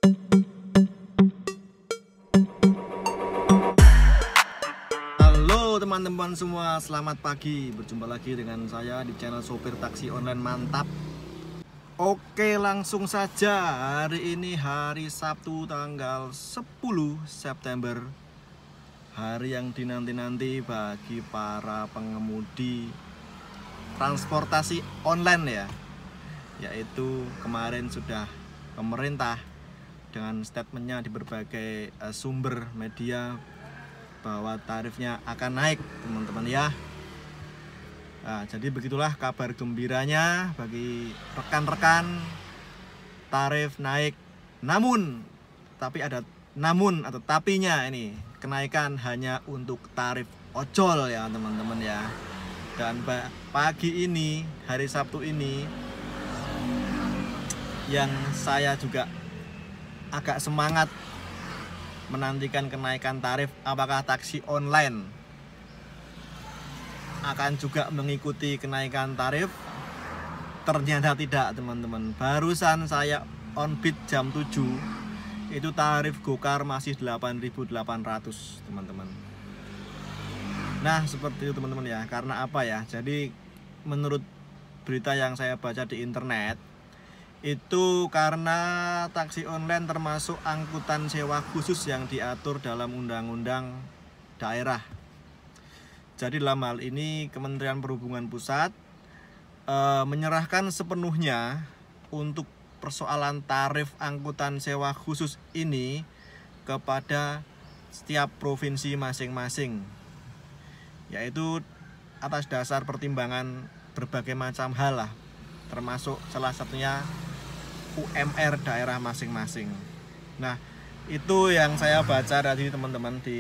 Halo teman-teman semua, selamat pagi. Berjumpa lagi dengan saya di channel Sopir Taksi Online Mantap. Oke, langsung saja. Hari ini hari Sabtu tanggal 10 September. Hari yang dinanti-nanti bagi para pengemudi transportasi online ya. Yaitu kemarin sudah pemerintah dengan statementnya di berbagai sumber media bahwa tarifnya akan naik, teman-teman ya. Nah, jadi begitulah kabar gembiranya bagi rekan-rekan. Tarif naik, namun tapi atau tapinya ini, kenaikan hanya untuk tarif ojol ya teman-teman ya. Dan pagi ini, hari Sabtu ini, yang saya juga agak semangat menantikan kenaikan tarif, apakah taksi online akan juga mengikuti kenaikan tarif. Ternyata tidak teman-teman. Barusan saya on bid jam 7, itu tarif Gokar masih 8.800 teman-teman. Nah seperti itu teman-teman ya. Karena apa ya, jadi menurut berita yang saya baca di internet, itu karena taksi online termasuk angkutan sewa khusus yang diatur dalam undang-undang daerah. Jadi dalam hal ini Kementerian Perhubungan Pusat menyerahkan sepenuhnya untuk persoalan tarif angkutan sewa khusus ini kepada setiap provinsi masing-masing, yaitu atas dasar pertimbangan berbagai macam hal lah, termasuk salah satunya UMR daerah masing-masing. Nah, itu yang saya baca tadi teman-teman di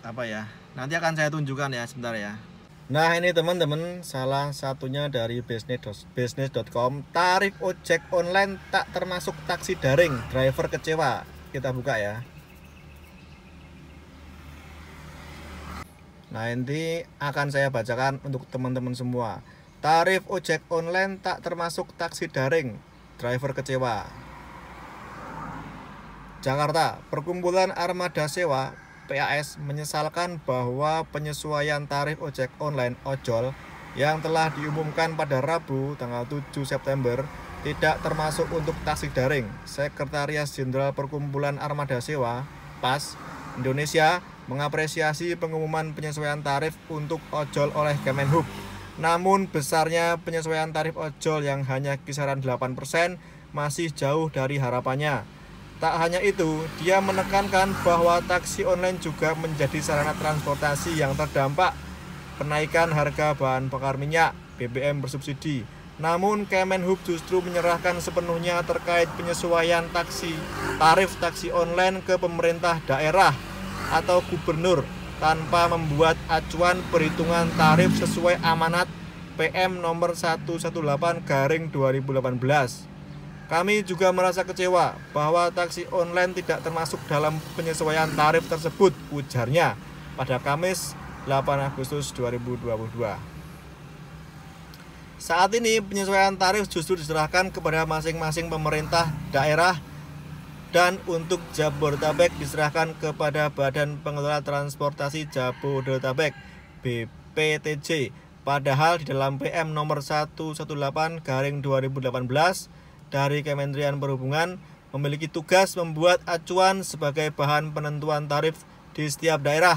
apa ya? Nanti akan saya tunjukkan ya sebentar ya. Nah, ini teman-teman salah satunya dari business.com. Tarif ojek online tak termasuk taksi daring, driver kecewa. Kita buka ya. Nah, ini akan saya bacakan untuk teman-teman semua. Tarif ojek online tak termasuk taksi daring, driver kecewa. Jakarta, Perkumpulan Armada Sewa PAS menyesalkan bahwa penyesuaian tarif ojek online ojol yang telah diumumkan pada Rabu tanggal 7 September tidak termasuk untuk taksi daring. Sekretaris Jenderal Perkumpulan Armada Sewa PAS Indonesia mengapresiasi pengumuman penyesuaian tarif untuk ojol oleh Kemenhub. Namun besarnya penyesuaian tarif ojol yang hanya kisaran 8% masih jauh dari harapannya. Tak hanya itu, dia menekankan bahwa taksi online juga menjadi sarana transportasi yang terdampak kenaikan harga bahan bakar minyak BBM bersubsidi. Namun Kemenhub justru menyerahkan sepenuhnya terkait penyesuaian tarif taksi online ke pemerintah daerah atau gubernur, tanpa membuat acuan perhitungan tarif sesuai amanat PM nomor 118/2018. Kami juga merasa kecewa bahwa taksi online tidak termasuk dalam penyesuaian tarif tersebut, ujarnya pada Kamis 8 Agustus 2022. Saat ini penyesuaian tarif justru diserahkan kepada masing-masing pemerintah daerah, dan untuk Jabodetabek diserahkan kepada Badan Pengelola Transportasi Jabodetabek BPTJ. Padahal di dalam PM nomor 118/2018 dari Kementerian Perhubungan memiliki tugas membuat acuan sebagai bahan penentuan tarif di setiap daerah.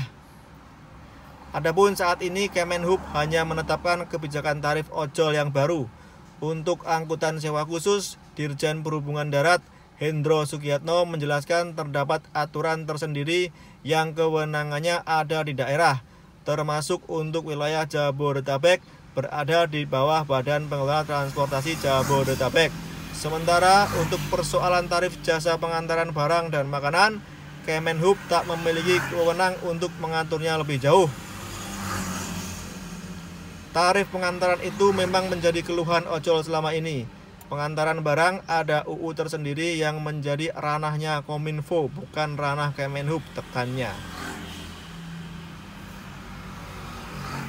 Adapun saat ini Kemenhub hanya menetapkan kebijakan tarif ojol yang baru. Untuk angkutan sewa khusus, Dirjen Perhubungan Darat Hendro Sugiyatno menjelaskan terdapat aturan tersendiri yang kewenangannya ada di daerah, termasuk untuk wilayah Jabodetabek berada di bawah Badan Pengelola Transportasi Jabodetabek. Sementara untuk persoalan tarif jasa pengantaran barang dan makanan, Kemenhub tak memiliki wewenang untuk mengaturnya lebih jauh. Tarif pengantaran itu memang menjadi keluhan ojol selama ini. Pengantaran barang ada UU tersendiri yang menjadi ranahnya Kominfo, bukan ranah Kemenhub, tekannya.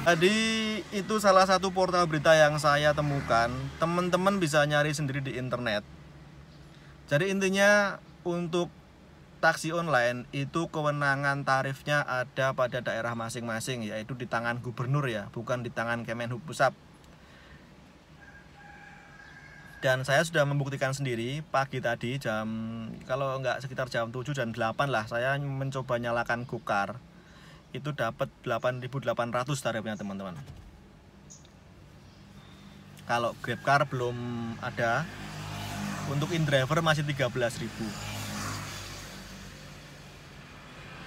Jadi itu salah satu portal berita yang saya temukan. Teman-teman bisa nyari sendiri di internet Jadi intinya untuk taksi online itu kewenangan tarifnya ada pada daerah masing-masing, yaitu di tangan gubernur ya, bukan di tangan Kemenhub Pusat. Dan saya sudah membuktikan sendiri pagi tadi kalau nggak sekitar jam 7 dan 8 lah, saya mencoba nyalakan Gokar. Itu dapat 8.800 tarifnya teman-teman. Kalau GrabCar belum ada. Untuk InDriver masih 13.000.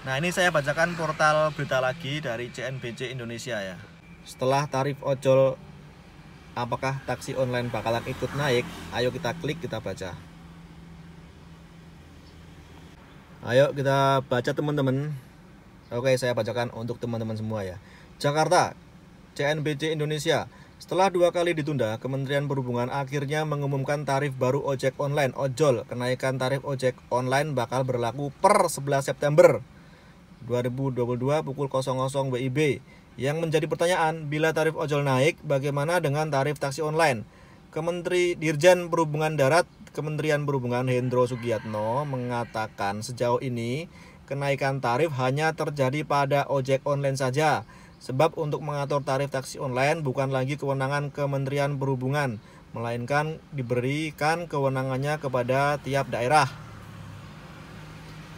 Nah, ini saya bacakan portal berita lagi dari CNBC Indonesia ya. Setelah tarif ojol, apakah taksi online bakalan ikut naik? Ayo kita klik, kita baca. Ayo kita baca teman-teman. Oke, saya bacakan untuk teman-teman semua ya. Jakarta, CNBC Indonesia. Setelah 2 kali ditunda, Kementerian Perhubungan akhirnya mengumumkan tarif baru ojek online ojol. Kenaikan tarif ojek online bakal berlaku per 11 September 2022 pukul 00 WIB. Yang menjadi pertanyaan, bila tarif ojol naik, bagaimana dengan tarif taksi online? Kementeri Dirjen Perhubungan Darat Kementerian Perhubungan Hendro Sugiyatno mengatakan sejauh ini kenaikan tarif hanya terjadi pada ojek online saja. Sebab untuk mengatur tarif taksi online bukan lagi kewenangan Kementerian Perhubungan, melainkan diberikan kewenangannya kepada tiap daerah.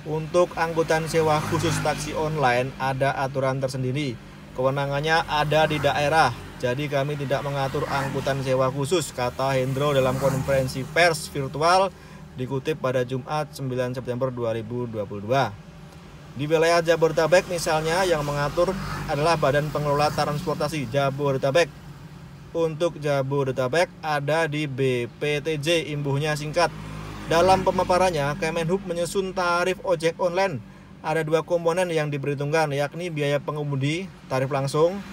Untuk angkutan sewa khusus taksi online ada aturan tersendiri. Kewenangannya ada di daerah. Jadi kami tidak mengatur angkutan sewa khusus, kata Hendro dalam konferensi pers virtual dikutip pada Jumat 9 September 2022. Di wilayah Jabodetabek misalnya yang mengatur adalah Badan Pengelola Transportasi Jabodetabek. Untuk Jabodetabek ada di BPTJ, imbuhnya singkat. Dalam pemaparannya, Kemenhub menyusun tarif ojek online. Ada 2 komponen yang diperhitungkan, yakni biaya pengemudi, tarif langsung,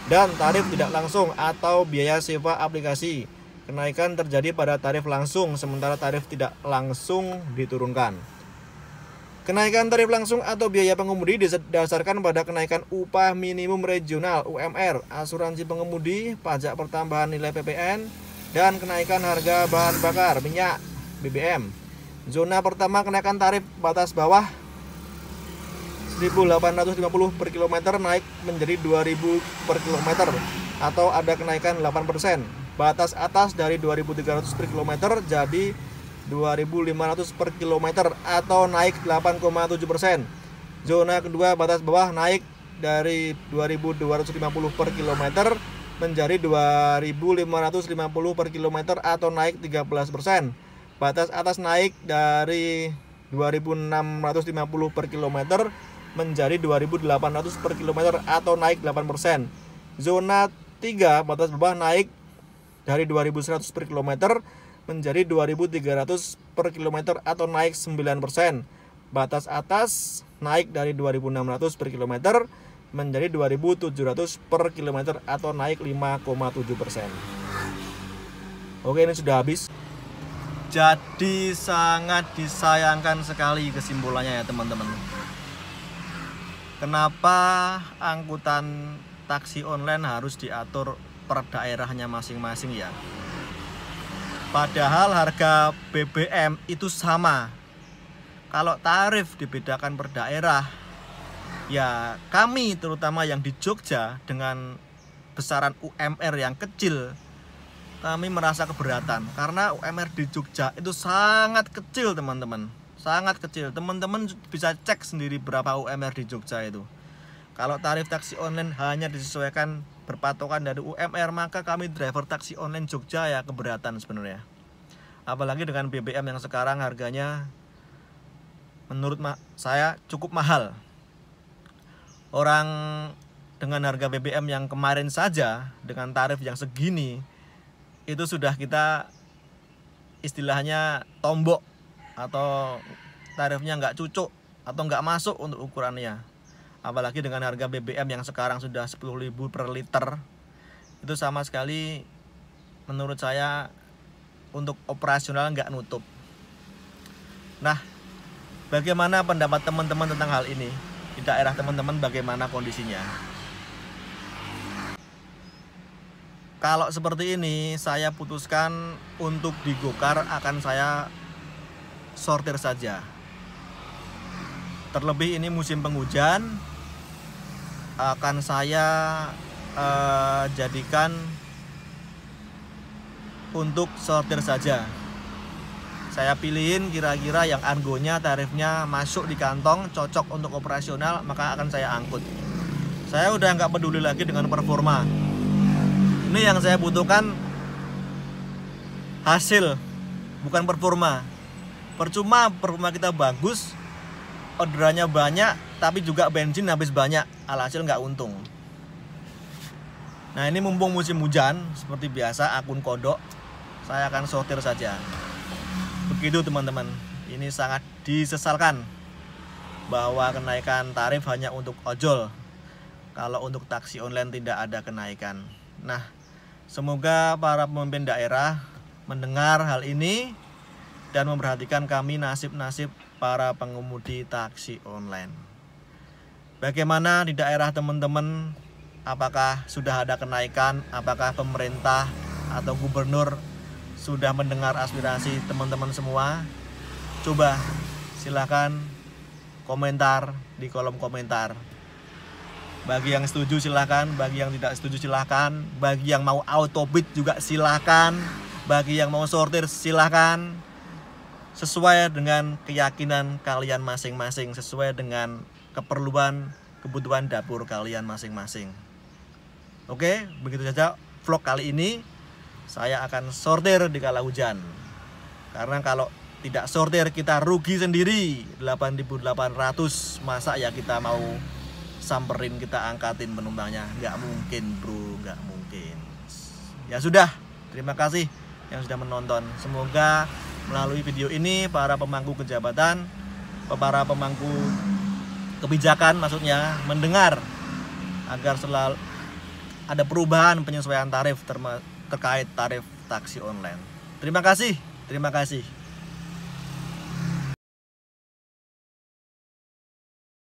dan tarif tidak langsung atau biaya sewa aplikasi. Kenaikan terjadi pada tarif langsung, sementara tarif tidak langsung diturunkan. Kenaikan tarif langsung atau biaya pengemudi didasarkan pada kenaikan upah minimum regional UMR, asuransi pengemudi, pajak pertambahan nilai PPN, dan kenaikan harga bahan bakar minyak BBM. Zona pertama kenaikan tarif batas bawah 1.850 per kilometer naik menjadi 2.000 per kilometer atau ada kenaikan 8%. Batas atas dari 2.300 per kilometer jadi 2.500 per kilometer atau naik 8,7%. Zona kedua batas bawah naik dari 2.250 per kilometer menjadi 2.550 per kilometer atau naik 13%. Batas atas naik dari 2.650 per kilometer menjadi 2.800 per kilometer atau naik 8%. Zona 3 batas bawah naik dari 2.100 per kilometer menjadi 2.300 per kilometer atau naik 9%. Batas atas naik dari 2.600 per kilometer menjadi 2.700 per kilometer atau naik 5,7%. Oke, ini sudah habis. Jadi sangat disayangkan sekali kesimpulannya ya teman-teman. Kenapa angkutan taksi online harus diatur per daerahnya masing-masing ya? Padahal harga BBM itu sama. Kalau tarif dibedakan per daerah, ya kami terutama yang di Jogja dengan besaran UMR yang kecil, kami merasa keberatan. Karena UMR di Jogja itu sangat kecil teman-teman. Sangat kecil. Teman-teman bisa cek sendiri berapa UMR di Jogja itu. Kalau tarif taksi online hanya disesuaikan berpatokan dari UMR, maka kami driver taksi online Jogja ya keberatan sebenarnya. Apalagi dengan BBM yang sekarang harganya menurut saya cukup mahal. Orang dengan harga BBM yang kemarin saja dengan tarif yang segini itu sudah kita istilahnya tombok atau tarifnya nggak cucuk atau nggak masuk untuk ukurannya. Apalagi dengan harga BBM yang sekarang sudah 10.000 per liter, itu sama sekali menurut saya untuk operasional nggak nutup. Nah, bagaimana pendapat teman-teman tentang hal ini? Di daerah teman-teman bagaimana kondisinya? Kalau seperti ini, saya putuskan untuk di Gokar akan saya sortir saja. Terlebih ini musim penghujan, akan saya jadikan untuk sortir saja. Saya pilihin kira-kira yang argonya, tarifnya masuk di kantong, cocok untuk operasional, maka akan saya angkut. Saya udah nggak peduli lagi dengan performa. Ini yang saya butuhkan hasil, bukan performa. Percuma performa kita bagus, orderannya banyak, tapi juga bensin habis banyak, alhasil nggak untung. Nah, ini mumpung musim hujan, seperti biasa akun kodok, saya akan sortir saja. Begitu teman-teman, ini sangat disesalkan bahwa kenaikan tarif hanya untuk ojol. Kalau untuk taksi online tidak ada kenaikan. Nah, semoga para pemimpin daerah mendengar hal ini dan memperhatikan kami, nasib-nasib para pengemudi taksi online. Bagaimana di daerah teman-teman? Apakah sudah ada kenaikan? Apakah pemerintah atau gubernur sudah mendengar aspirasi teman-teman semua? Coba silahkan komentar di kolom komentar. Bagi yang setuju silahkan, bagi yang tidak setuju silahkan, bagi yang mau autobid juga silahkan, bagi yang mau sortir silahkan. Sesuai dengan keyakinan kalian masing-masing, sesuai dengan keperluan, kebutuhan dapur kalian masing-masing. Oke, begitu saja vlog kali ini. Saya akan sortir di kala hujan. Karena kalau tidak sortir kita rugi sendiri 8.800. Masa ya kita mau samperin, kita angkatin penumpangnya? Nggak mungkin bro, nggak mungkin. Ya sudah, terima kasih yang sudah menonton. Semoga melalui video ini para pemangku kejabatan, para pemangku kebijakan maksudnya, mendengar agar selalu ada perubahan penyesuaian tarif terkait tarif taksi online. Terima kasih.